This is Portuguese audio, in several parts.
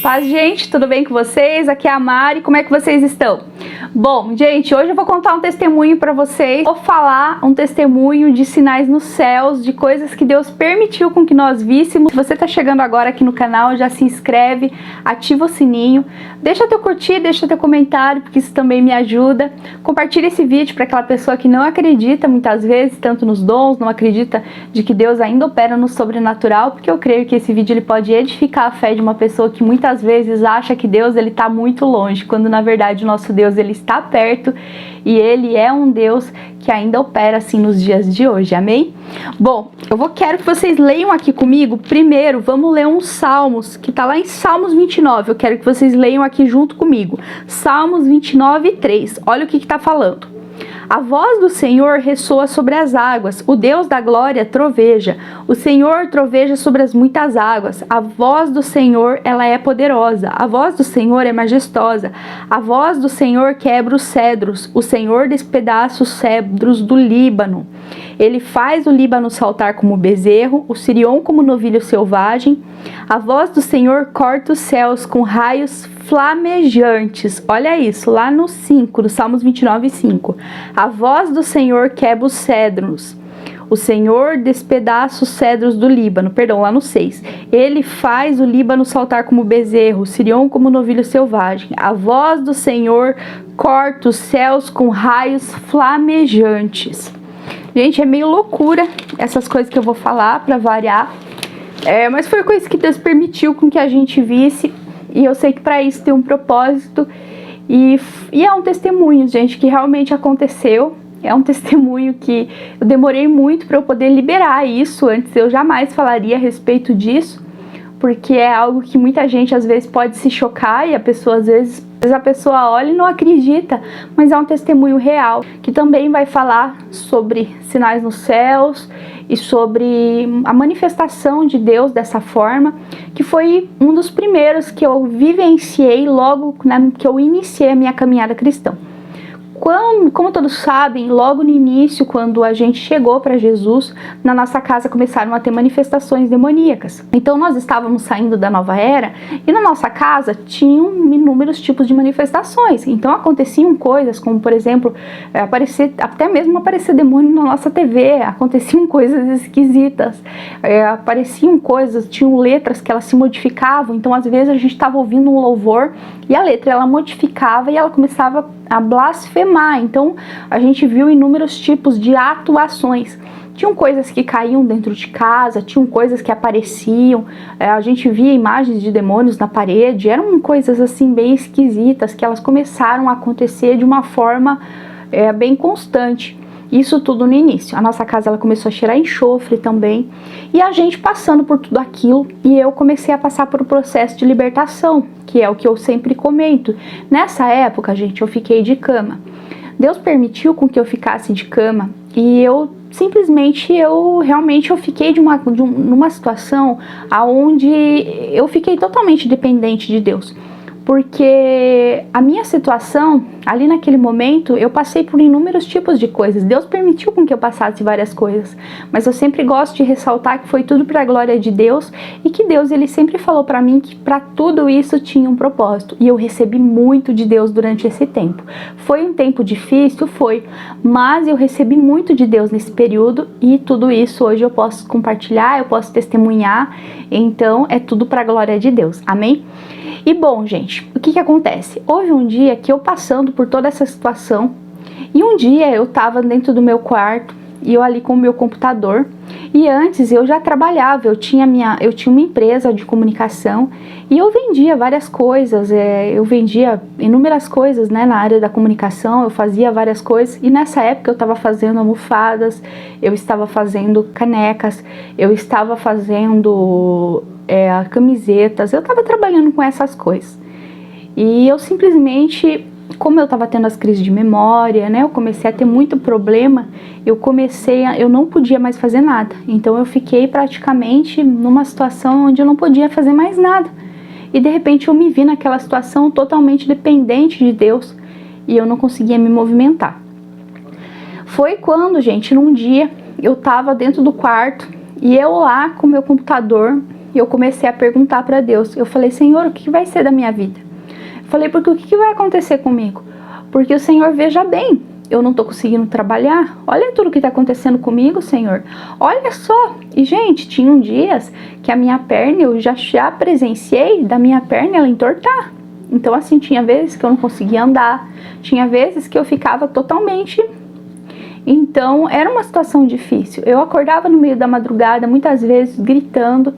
Paz, gente, tudo bem com vocês? Aqui é a Mari, como é que vocês estão? Bom, gente, hoje eu vou contar um testemunho para vocês. Vou falar um testemunho de sinais nos céus, de coisas que Deus permitiu com que nós víssemos. Se você tá chegando agora aqui no canal, já se inscreve, ativa o sininho, deixa teu curtir, deixa teu comentário, porque isso também me ajuda. Compartilha esse vídeo para aquela pessoa que não acredita muitas vezes, tanto nos dons, não acredita de que Deus ainda opera no sobrenatural, porque eu creio que esse vídeo ele pode edificar a fé de uma pessoa que muitas vezes acha que Deus ele tá muito longe, quando na verdade o nosso Deus ele está perto e ele é um Deus que ainda opera assim nos dias de hoje, amém? Bom, quero que vocês leiam aqui comigo. Primeiro, vamos ler uns Salmos, que tá lá em Salmos 29, eu quero que vocês leiam aqui junto comigo. Salmos 29:3, olha o que tá falando. A voz do Senhor ressoa sobre as águas, o Deus da glória troveja. O Senhor troveja sobre as muitas águas. A voz do Senhor, ela é poderosa. A voz do Senhor é majestosa. A voz do Senhor quebra os cedros. O Senhor despedaça os cedros do Líbano. Ele faz o Líbano saltar como bezerro, o Sirion como novilho selvagem. A voz do Senhor corta os céus com raios flamejantes. Olha isso, lá no 5, no Salmos 29:5. A voz do Senhor quebra os cedros. O Senhor despedaça os cedros do Líbano. Perdão, lá no 6. Ele faz o Líbano saltar como bezerro, o Sirion como novilho selvagem. A voz do Senhor corta os céus com raios flamejantes. Gente, é meio loucura essas coisas que eu vou falar para variar. Mas foi coisa que Deus permitiu com que a gente visse. E eu sei que para isso tem um propósito. E é um testemunho, gente, que realmente aconteceu. É um testemunho que eu demorei muito para eu poder liberar isso. Antes eu jamais falaria a respeito disso. Porque é algo que muita gente às vezes pode se chocar e a pessoa às vezes a pessoa olha e não acredita, mas é um testemunho real, que também vai falar sobre sinais nos céus e sobre a manifestação de Deus dessa forma, que foi um dos primeiros que eu vivenciei logo que eu iniciei a minha caminhada cristã. Como todos sabem, logo no início, quando a gente chegou para Jesus, na nossa casa começaram a ter manifestações demoníacas. Então nós estávamos saindo da nova era e na nossa casa tinham inúmeros tipos de manifestações. Então aconteciam coisas como, por exemplo, até mesmo aparecer demônio na nossa TV, aconteciam coisas esquisitas, apareciam coisas, tinham letras que elas se modificavam. Então às vezes a gente estava ouvindo um louvor e a letra ela modificava e ela começava a blasfemar. Então a gente viu inúmeros tipos de atuações. Tinham coisas que caíam dentro de casa, tinham coisas que apareciam, a gente via imagens de demônios na parede, eram coisas assim bem esquisitas que elas começaram a acontecer de uma forma bem constante. Isso tudo no início. A nossa casa ela começou a cheirar enxofre também. E a gente passando por tudo aquilo. E eu comecei a passar por um processo de libertação, que é o que eu sempre comento. Nessa época, gente, eu fiquei de cama. Deus permitiu com que eu ficasse de cama. E eu realmente fiquei numa situação onde eu fiquei totalmente dependente de Deus. Porque a minha situação, ali naquele momento, eu passei por inúmeros tipos de coisas. Deus permitiu com que eu passasse várias coisas. Mas eu sempre gosto de ressaltar que foi tudo para a glória de Deus. E que Deus, ele sempre falou para mim que para tudo isso tinha um propósito. E eu recebi muito de Deus durante esse tempo. Foi um tempo difícil? Foi. Mas eu recebi muito de Deus nesse período. E tudo isso hoje eu posso compartilhar, eu posso testemunhar. Então é tudo para a glória de Deus. Amém? E bom, gente, o que acontece? Houve um dia que eu passando por toda essa situação, e um dia eu tava dentro do meu quarto, e eu ali com o meu computador, e antes eu já trabalhava, eu tinha uma empresa de comunicação, e eu vendia várias coisas, eu vendia inúmeras coisas, né, na área da comunicação, eu fazia várias coisas, e nessa época eu estava fazendo almofadas, eu estava fazendo canecas, eu estava fazendo camisetas, eu estava trabalhando com essas coisas. E eu simplesmente, como eu estava tendo as crises de memória, né, eu comecei a ter muito problema, eu não podia mais fazer nada. Então eu fiquei praticamente numa situação onde eu não podia fazer mais nada. E de repente eu me vi naquela situação totalmente dependente de Deus e eu não conseguia me movimentar. Foi quando, gente, num dia eu estava dentro do quarto e eu lá com o meu computador, E eu comecei a perguntar para Deus. Eu falei, Senhor, o que vai ser da minha vida? Eu falei, porque o que vai acontecer comigo? Porque o Senhor, veja bem, eu não tô conseguindo trabalhar. Olha tudo que tá acontecendo comigo, Senhor. Olha só. E, gente, tinham dias que a minha perna, eu já presenciei da minha perna ela entortar. Então, assim, tinha vezes que eu não conseguia andar. Tinha vezes que eu ficava totalmente... Então, era uma situação difícil. Eu acordava no meio da madrugada, muitas vezes, gritando.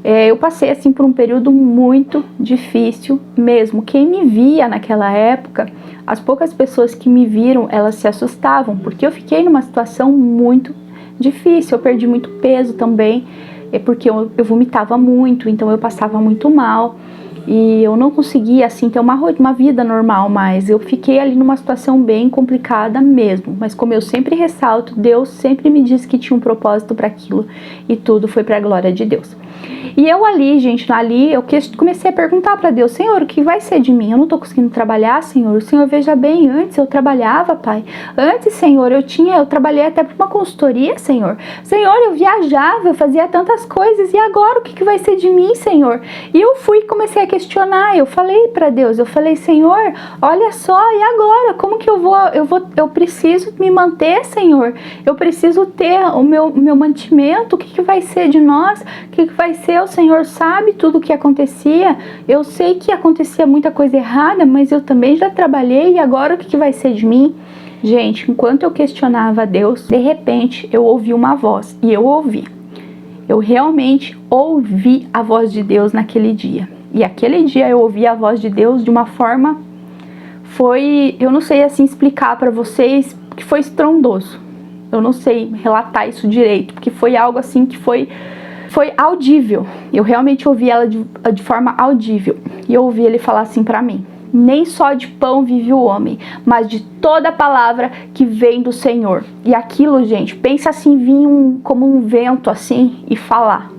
Eu passei, assim, por um período muito difícil mesmo. Quem me via naquela época, as poucas pessoas que me viram, elas se assustavam, porque eu fiquei numa situação muito difícil. Eu perdi muito peso também, porque eu vomitava muito, então eu passava muito mal. E eu não conseguia, assim, ter uma vida normal mais. Eu fiquei ali numa situação bem complicada mesmo. Mas como eu sempre ressalto, Deus sempre me disse que tinha um propósito para aquilo. E tudo foi para a glória de Deus. E eu ali, gente, eu comecei a perguntar para Deus, Senhor, o que vai ser de mim? Eu não tô conseguindo trabalhar, Senhor. O Senhor, veja bem, antes eu trabalhava, Pai. Antes, Senhor, eu trabalhei até para uma consultoria, Senhor. Senhor, eu viajava, eu fazia tantas coisas. E agora, o que vai ser de mim, Senhor? E eu fui e comecei a questionar. Eu falei para Deus, eu falei, Senhor, olha só, e agora? Como que eu preciso me manter, Senhor? Eu preciso ter o meu mantimento. O que vai ser de nós? O que vai ser? O Senhor sabe tudo o que acontecia. Eu sei que acontecia muita coisa errada, mas eu também já trabalhei. E agora o que vai ser de mim? Gente, enquanto eu questionava a Deus, de repente eu ouvi uma voz. E eu ouvi. Eu realmente ouvi a voz de Deus naquele dia. E aquele dia eu ouvi a voz de Deus de uma forma... eu não sei assim explicar para vocês, que foi estrondoso. Eu não sei relatar isso direito, porque foi algo assim que foi audível. Eu realmente ouvi ela de forma audível. E eu ouvi ele falar assim pra mim: nem só de pão vive o homem, mas de toda palavra que vem do Senhor. E aquilo, gente, pensa assim, vir como um vento assim e falar.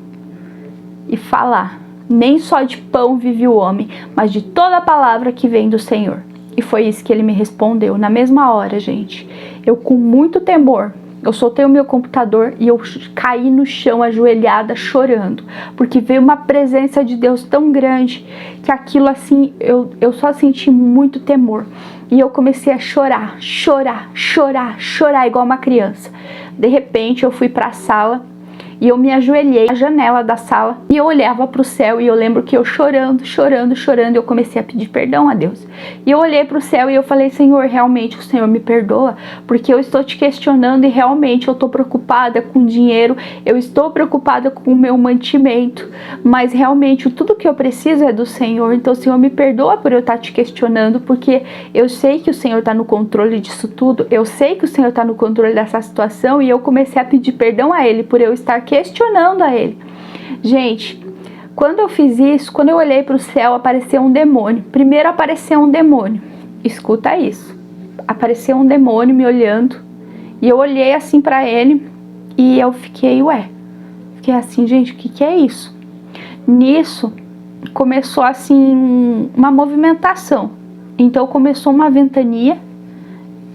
E falar. Nem só de pão vive o homem, mas de toda palavra que vem do Senhor. E foi isso que ele me respondeu. Na mesma hora, gente, eu com muito temor, eu soltei o meu computador e eu caí no chão ajoelhada chorando, porque veio uma presença de Deus tão grande que aquilo assim, eu só senti muito temor. E eu comecei a chorar igual uma criança. De repente eu fui para a sala e eu me ajoelhei na janela da sala e eu olhava para o céu e eu lembro que eu chorando, eu comecei a pedir perdão a Deus. E eu olhei para o céu e eu falei: Senhor, realmente o Senhor me perdoa, porque eu estou te questionando e realmente eu estou preocupada com dinheiro, eu estou preocupada com o meu mantimento, mas realmente tudo que eu preciso é do Senhor. Então, Senhor, me perdoa por eu estar te questionando, porque eu sei que o Senhor está no controle disso tudo, eu sei que o Senhor está no controle dessa situação. E eu comecei a pedir perdão a Ele por eu estar questionando a Ele. Gente, quando eu fiz isso, quando eu olhei para o céu, apareceu um demônio. Primeiro apareceu um demônio. Escuta isso. Apareceu um demônio me olhando. E eu olhei assim para ele e eu fiquei, fiquei assim, gente, o que é isso? Nisso começou assim uma movimentação. Então começou uma ventania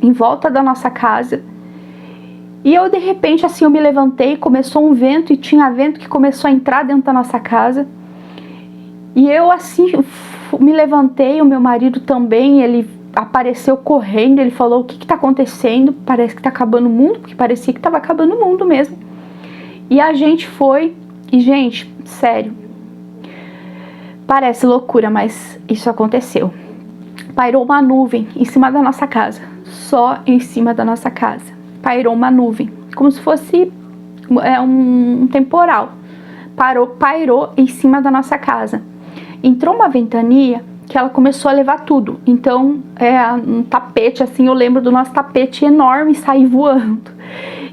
em volta da nossa casa. E eu, de repente, assim, eu me levantei, começou um vento, e tinha vento que começou a entrar dentro da nossa casa. E eu, assim, me levantei, o meu marido também, ele apareceu correndo, ele falou: o que tá acontecendo? Parece que tá acabando o mundo, porque parecia que tava acabando o mundo mesmo. E a gente foi, e gente, sério, parece loucura, mas isso aconteceu. Pairou uma nuvem em cima da nossa casa, só em cima da nossa casa. Pairou uma nuvem, como se fosse um temporal. Pairou em cima da nossa casa. Entrou uma ventania que ela começou a levar tudo. Então, um tapete, assim, eu lembro do nosso tapete enorme sair voando.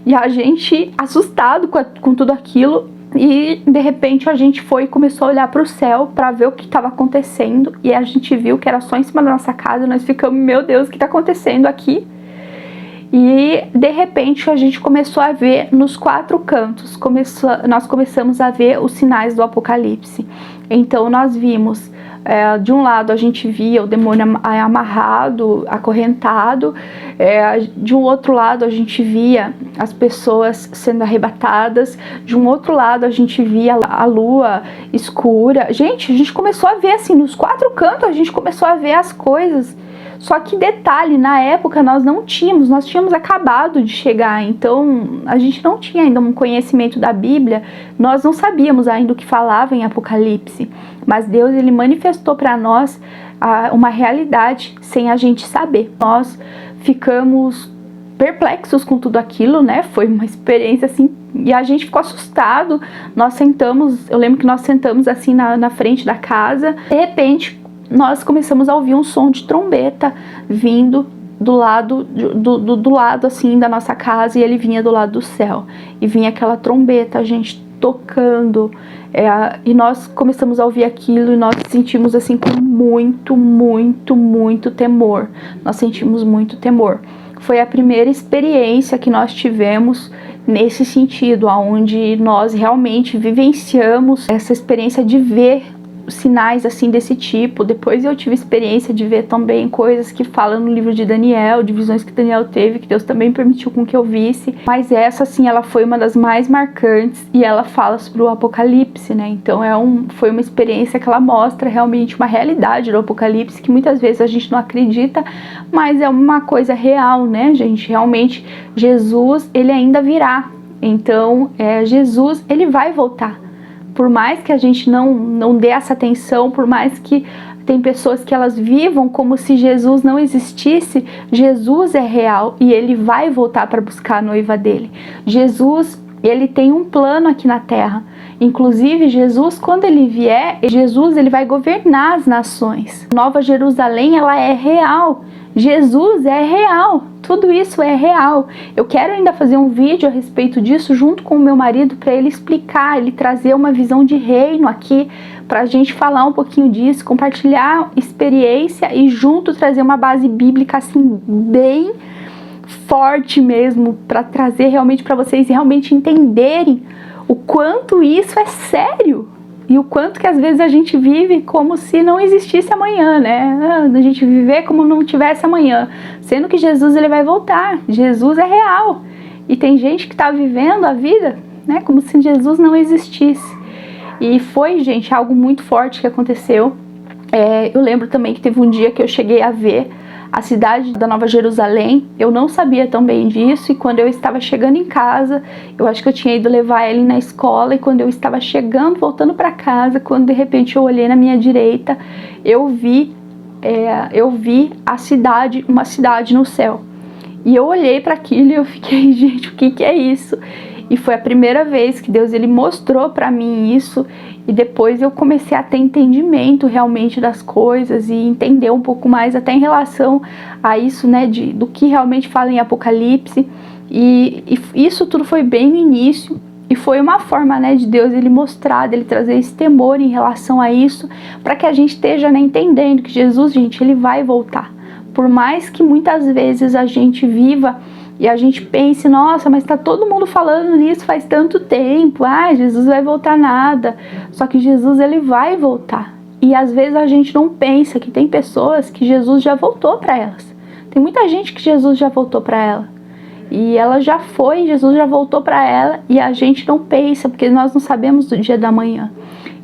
E a gente, assustado com tudo aquilo, e de repente a gente foi e começou a olhar para o céu para ver o que estava acontecendo. E a gente viu que era só em cima da nossa casa. Nós ficamos: meu Deus, o que está acontecendo aqui? E de repente a gente começou a ver nos 4 cantos, nós começamos a ver os sinais do Apocalipse. Então nós vimos De um lado a gente via o demônio amarrado, acorrentado, de um outro lado a gente via as pessoas sendo arrebatadas, de um outro lado a gente via a lua escura. Gente, a gente começou a ver assim, nos 4 cantos a gente começou a ver as coisas. Só que detalhe, na época nós tínhamos acabado de chegar, então a gente não tinha ainda um conhecimento da Bíblia, nós não sabíamos ainda o que falava em Apocalipse, mas Deus ele manifestou para nós uma realidade sem a gente saber. Nós ficamos perplexos com tudo aquilo, né? Foi uma experiência assim, e a gente ficou assustado. Eu lembro que nós sentamos assim na frente da casa, de repente nós começamos a ouvir um som de trombeta vindo do lado assim da nossa casa, e ele vinha do lado do céu, e vinha aquela trombeta, a gente tocando, e nós começamos a ouvir aquilo, e nós sentimos assim com muito temor. Nós sentimos muito temor. Foi a primeira experiência que nós tivemos nesse sentido, onde nós realmente vivenciamos essa experiência de ver sinais assim desse tipo. Depois eu tive experiência de ver também coisas que falam no livro de Daniel, de visões que Daniel teve, que Deus também permitiu com que eu visse, mas essa assim, ela foi uma das mais marcantes, e ela fala sobre o Apocalipse, né? Então foi uma experiência que ela mostra realmente uma realidade do Apocalipse, que muitas vezes a gente não acredita, mas é uma coisa real, né, gente? Realmente Jesus, ele ainda virá. Então Jesus, ele vai voltar. Por mais que a gente não dê essa atenção, por mais que tem pessoas que elas vivam como se Jesus não existisse, Jesus é real e ele vai voltar para buscar a noiva dele. Jesus, ele tem um plano aqui na terra. Inclusive, Jesus, quando ele vier, ele vai governar as nações. Nova Jerusalém, ela é real. Jesus é real, tudo isso é real. Eu quero ainda fazer um vídeo a respeito disso junto com o meu marido, para ele explicar, ele trazer uma visão de reino aqui, para a gente falar um pouquinho disso, compartilhar experiência e junto trazer uma base bíblica assim bem forte mesmo, para trazer realmente para vocês realmente entenderem o quanto isso é sério. E o quanto que às vezes a gente vive como se não existisse amanhã, né? A gente viver como não tivesse amanhã. Sendo que Jesus, ele vai voltar. Jesus é real. E tem gente que está vivendo a vida, né, como se Jesus não existisse. E foi, gente, algo muito forte que aconteceu. Eu lembro também que teve um dia que eu cheguei a ver a cidade da Nova Jerusalém. Eu não sabia tão bem disso, e quando eu estava chegando em casa, eu acho que eu tinha ido levar ele na escola, e quando eu estava chegando, voltando para casa, quando de repente eu olhei na minha direita, eu vi a cidade, uma cidade no céu. E eu olhei para aquilo e eu fiquei, gente, o que é isso? E foi a primeira vez que Deus, ele mostrou para mim isso, e depois eu comecei a ter entendimento realmente das coisas e entender um pouco mais até em relação a isso, né, do que realmente fala em Apocalipse. E isso tudo foi bem no início, e foi uma forma, né, de Deus ele mostrar, dele trazer esse temor em relação a isso, para que a gente esteja, né, entendendo que Jesus, gente, ele vai voltar. Por mais que muitas vezes a gente viva e a gente pense, nossa, mas tá todo mundo falando nisso faz tanto tempo, Jesus vai voltar nada. Só que Jesus, ele vai voltar. E às vezes a gente não pensa que tem pessoas que Jesus já voltou para elas. Tem muita gente que Jesus já voltou para ela. E ela já foi, Jesus já voltou para ela, e a gente não pensa, porque nós não sabemos do dia da manhã.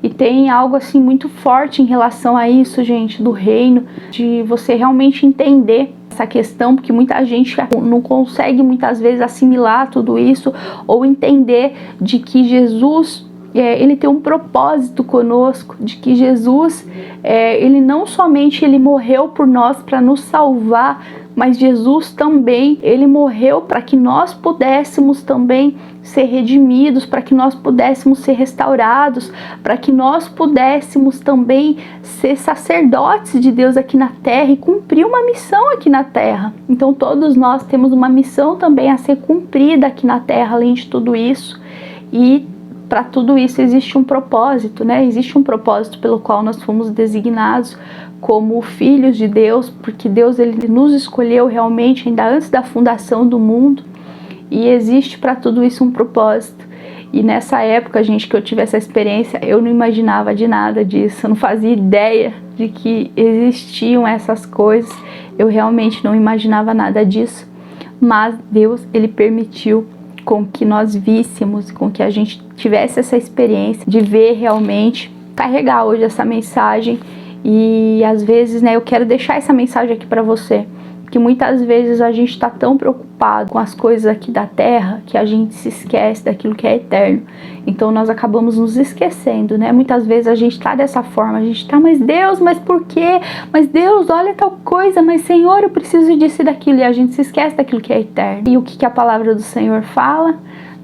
E tem algo assim muito forte em relação a isso, gente, do reino, de você realmente entender essa questão, porque muita gente não consegue muitas vezes assimilar tudo isso, ou entender de que Jesus, ele tem um propósito conosco, de que Jesus, ele não somente ele morreu por nós para nos salvar, mas Jesus também, ele morreu para que nós pudéssemos também ser redimidos, para que nós pudéssemos ser restaurados, para que nós pudéssemos também ser sacerdotes de Deus aqui na terra e cumprir uma missão aqui na terra. Então todos nós temos uma missão também a ser cumprida aqui na terra, além de tudo isso. E para tudo isso existe um propósito, né? Existe um propósito pelo qual nós fomos designados como filhos de Deus, porque Deus, ele nos escolheu realmente ainda antes da fundação do mundo, e existe para tudo isso um propósito. E nessa época, gente, que eu tive essa experiência, eu não imaginava de nada disso, eu não fazia ideia de que existiam essas coisas, eu realmente não imaginava nada disso, mas Deus, Ele permitiu com que nós víssemos, com que a gente tivesse essa experiência de ver realmente, carregar hoje essa mensagem. E às vezes, né, eu quero deixar essa mensagem aqui para você, que muitas vezes a gente está tão preocupado com as coisas aqui da terra que a gente se esquece daquilo que é eterno. Então nós acabamos nos esquecendo, né? Muitas vezes a gente está dessa forma, a gente está, mas Deus, mas por quê? Mas Deus, olha tal coisa, mas Senhor, eu preciso disso e daquilo, e a gente se esquece daquilo que é eterno. E o que a palavra do Senhor fala?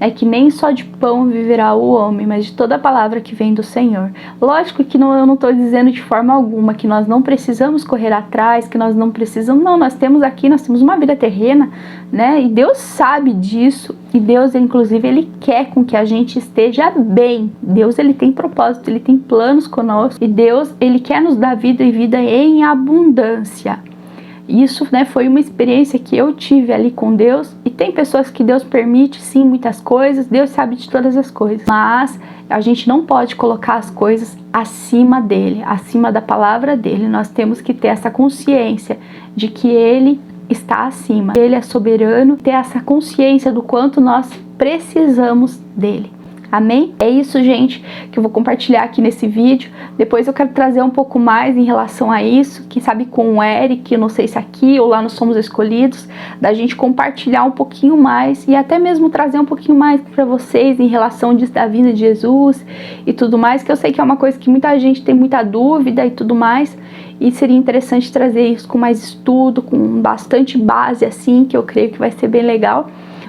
É que nem só de pão viverá o homem, mas de toda a palavra que vem do Senhor. Lógico que eu não estou dizendo de forma alguma que nós não precisamos correr atrás, que nós não precisamos, não, nós temos uma vida terrena, né? E Deus sabe disso, e Deus, inclusive, Ele quer com que a gente esteja bem. Deus, Ele tem propósito, Ele tem planos conosco, e Deus, Ele quer nos dar vida e vida em abundância. Isso, né, foi uma experiência que eu tive ali com Deus, e tem pessoas que Deus permite sim muitas coisas, Deus sabe de todas as coisas, mas a gente não pode colocar as coisas acima dele, acima da palavra dele. Nós temos que ter essa consciência de que Ele está acima, Ele é soberano, ter essa consciência do quanto nós precisamos dele. Amém? É isso, gente, que eu vou compartilhar aqui nesse vídeo. Depois eu quero trazer um pouco mais em relação a isso, quem sabe com o Eric, eu não sei se aqui ou lá no Somos Escolhidos, da gente compartilhar um pouquinho mais e até mesmo trazer um pouquinho mais para vocês em relação da vinda de Jesus e tudo mais, que eu sei que é uma coisa que muita gente tem muita dúvida e tudo mais, e seria interessante trazer isso com mais estudo, com bastante base assim, que eu creio que vai ser bem legal.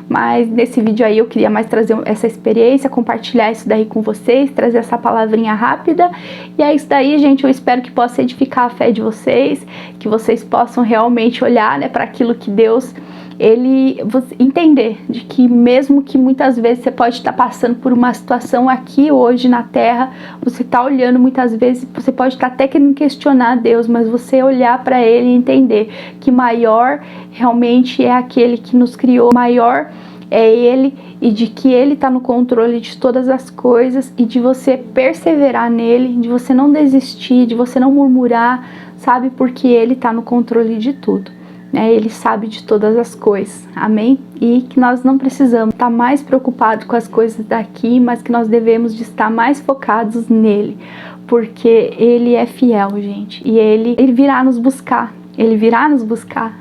Mas nesse vídeo aí eu queria mais trazer essa experiência, compartilhar isso daí com vocês, trazer essa palavrinha rápida. E é isso daí, gente, eu espero que possa edificar a fé de vocês, que vocês possam realmente olhar, né, para aquilo que Deus, Ele entender, de que mesmo que muitas vezes você pode estar passando por uma situação aqui hoje na terra, você está olhando muitas vezes, você pode estar até querendo questionar Deus, mas você olhar para Ele e entender que maior realmente é aquele que nos criou, maior é Ele, e de que Ele está no controle de todas as coisas, e de você perseverar nele, de você não desistir, de você não murmurar, sabe, porque Ele está no controle de tudo. Ele sabe de todas as coisas, amém? E que nós não precisamos estar mais preocupados com as coisas daqui, mas que nós devemos de estar mais focados nele, porque Ele é fiel, gente, e Ele virá nos buscar, Ele virá nos buscar,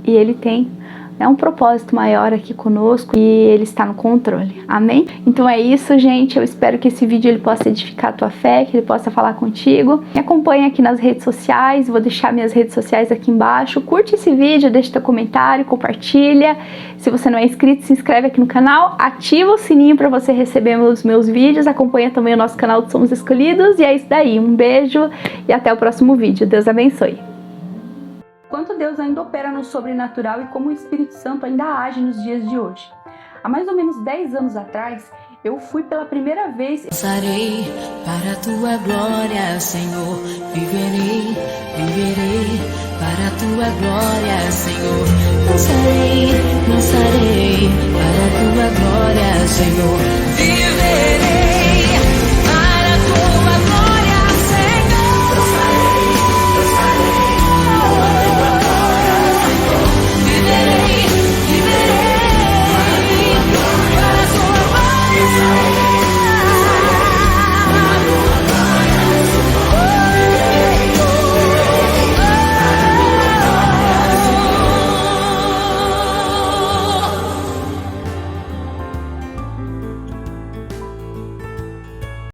e Ele tem um propósito maior aqui conosco, e Ele está no controle, amém? Então é isso, gente, eu espero que esse vídeo ele possa edificar a tua fé, que ele possa falar contigo. Me acompanha aqui nas redes sociais, vou deixar minhas redes sociais aqui embaixo. Curte esse vídeo, deixa teu comentário, compartilha. Se você não é inscrito, se inscreve aqui no canal, ativa o sininho para você receber os meus vídeos, acompanha também o nosso canal do Somos Escolhidos, e é isso daí, um beijo e até o próximo vídeo. Deus abençoe. Quanto Deus ainda opera no sobrenatural e como o Espírito Santo ainda age nos dias de hoje. Há mais ou menos 10 anos atrás, eu fui pela primeira vez. Dançarei para a tua glória, Senhor. Viverei para a tua glória, Senhor. Dançarei para a tua glória, Senhor. Viverei.